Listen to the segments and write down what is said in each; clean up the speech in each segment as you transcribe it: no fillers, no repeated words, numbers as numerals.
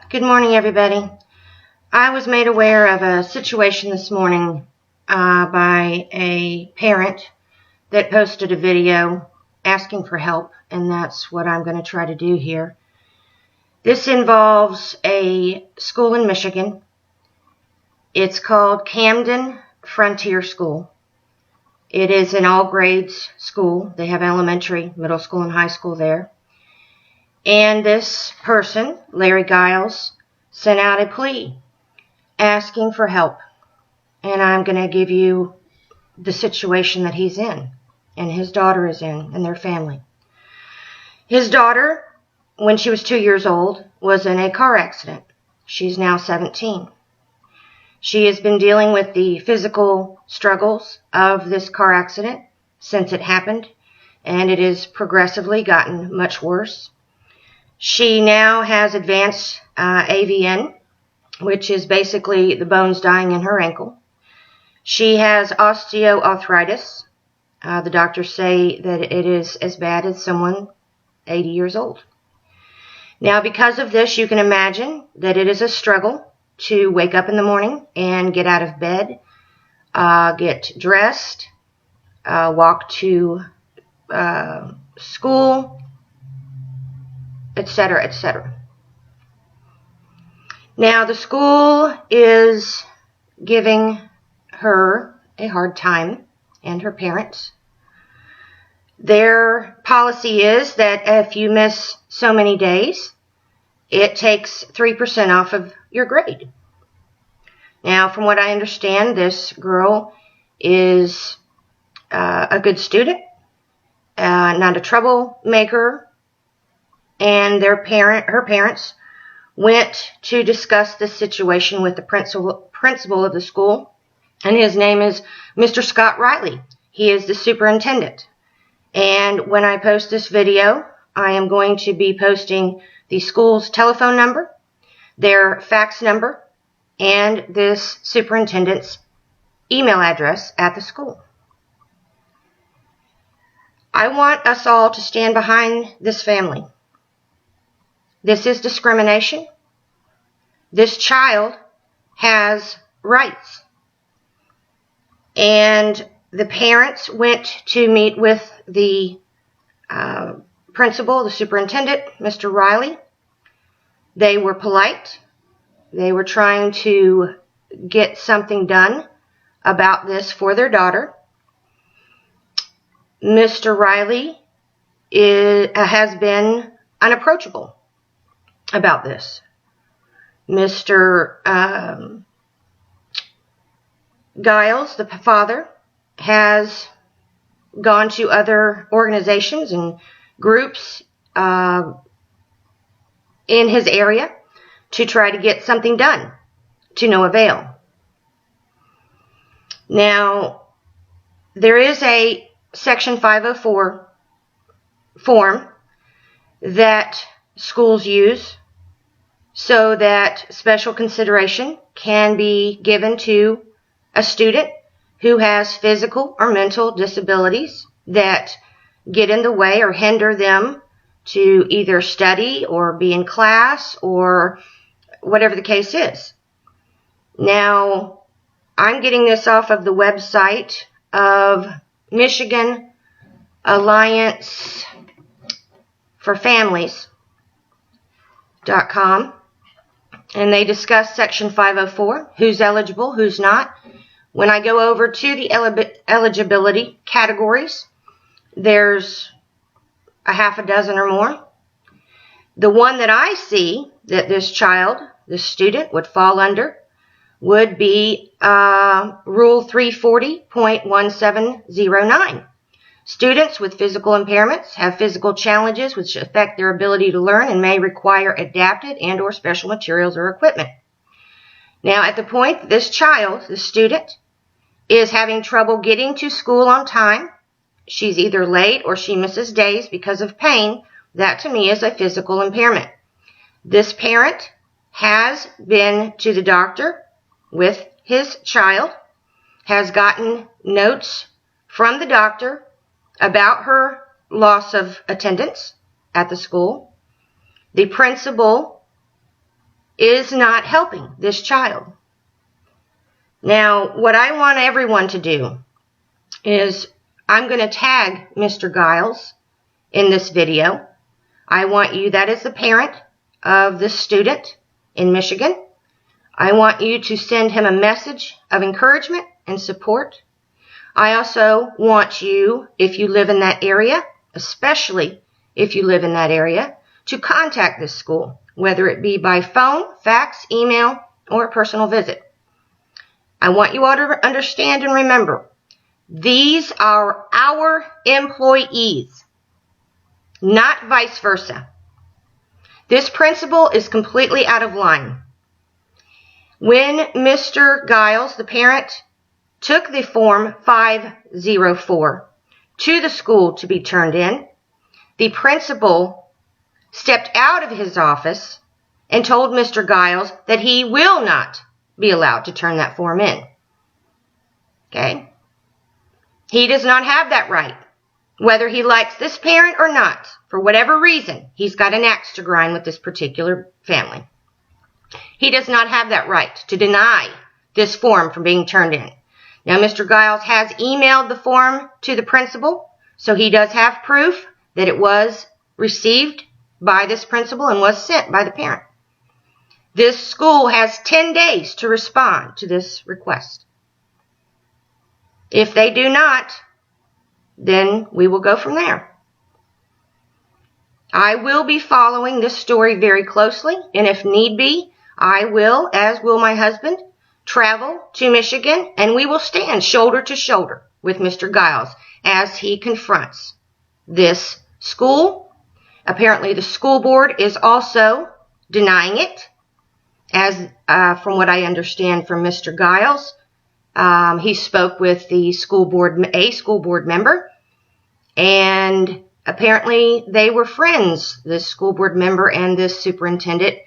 Good morning, everybody. I was made aware of a situation this morning by a parent that posted a video asking for help, and that's what I'm going to try to do here. This involves a school in Michigan. It's called Camden Frontier School. It is an all-grades school. They have elementary, middle school, and high school there. And this person, Larry Giles, sent out a plea asking for help. And I'm going to give you the situation that he's in and his daughter is in and their family. His daughter, when she was 2 years old, was in a car accident. She's now 17. She has been dealing with the physical struggles of this car accident since it happened, and it has progressively gotten much worse. She now has advanced AVN, which is basically the bones dying in her ankle. She has osteoarthritis. The doctors say that it is as bad as someone 80 years old. Now, because of this, you can imagine that it is a struggle to wake up in the morning and get out of bed, get dressed, walk to school, etc., etc. Now, the school is giving her a hard time, and her parents. Their policy is that if you miss so many days, it takes 3% off of your grade. Now, from what I understand, this girl is a good student, not a troublemaker, and her parents went to discuss this situation with the principal of the school, and his name is Mr. Scott Riley. He is the superintendent. And when I post this video, I am going to be posting the school's telephone number, their fax number, and this superintendent's email address at the school. I want us all to stand behind this family. This is discrimination. This child has rights. And the parents went to meet with the principal, the superintendent, Mr. Riley. They were polite. They were trying to get something done about this for their daughter. Mr. Riley has been unapproachable about this. Mr. Giles, the father, has gone to other organizations and groups in his area to try to get something done, to no avail. Now, there is a Section 504 form that schools use so that special consideration can be given to a student who has physical or mental disabilities that get in the way or hinder them to either study or be in class or whatever the case is. Now, I'm getting this off of the website of Michigan Alliance for Families.com, and they discuss Section 504, who's eligible, who's not. When I go over to the eligibility categories, there's a half a dozen or more. The one that I see that this child, this student, would fall under would be Rule 340.1709. Students with physical impairments have physical challenges which affect their ability to learn and may require adapted and or special materials or equipment. Now, at the point that this child, the student, is having trouble getting to school on time, she's either late or she misses days because of pain, that to me is a physical impairment. This parent has been to the doctor with his child, has gotten notes from the doctor about her loss of attendance at the school. The principal is not helping this child. Now, what I want everyone to do is I'm going to tag Mr. Giles in this video. I want you, that is the parent of this student in Michigan, I want you to send him a message of encouragement and support. I also want you, if you live in that area, especially if you live in that area, to contact this school, whether it be by phone, fax, email, or a personal visit. I want you all to understand and remember, these are our employees, not vice versa. This principal is completely out of line. When Mr. Giles, the parent, took the Form 504 to the school to be turned in, the principal stepped out of his office and told Mr. Giles that he will not be allowed to turn that form in. Okay? He does not have that right. Whether he likes this parent or not, for whatever reason, he's got an axe to grind with this particular family. He does not have that right to deny this form from being turned in. Now, Mr. Giles has emailed the form to the principal, so he does have proof that it was received by this principal and was sent by the parent. This school has 10 days to respond to this request. If they do not, then we will go from there. I will be following this story very closely, and if need be, I will, as will my husband, travel to Michigan, and we will stand shoulder to shoulder with Mr. Giles as he confronts this school. Apparently, the school board is also denying it, as from what I understand from Mr. Giles. He spoke with the school board member, and apparently they were friends, this school board member and this superintendent,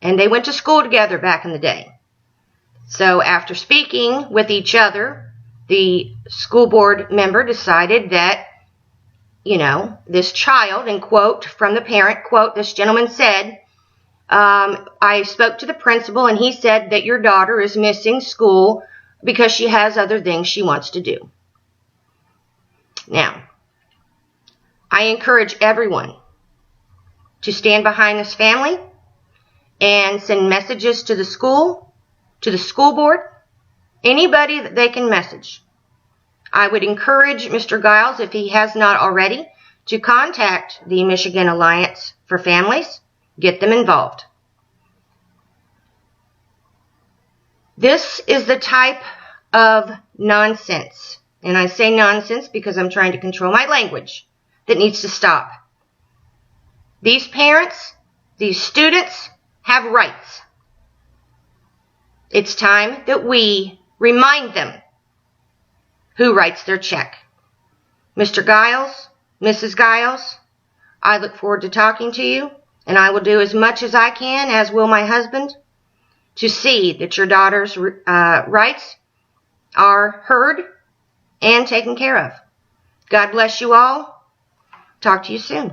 and they went to school together back in the day. So after speaking with each other, the school board member decided that, this child, and quote from the parent, quote, this gentleman said, I spoke to the principal and he said that your daughter is missing school because she has other things she wants to do. Now, I encourage everyone to stand behind this family and send messages to the school board, anybody that they can message. I would encourage Mr. Giles, if he has not already, to contact the Michigan Alliance for Families, get them involved. This is the type of nonsense, and I say nonsense because I'm trying to control my language, that needs to stop. These parents, these students have rights. It's time that we remind them who writes their check. Mr. Giles, Mrs. Giles, I look forward to talking to you, and I will do as much as I can, as will my husband, to see that your daughter's rights are heard and taken care of. God bless you all. Talk to you soon.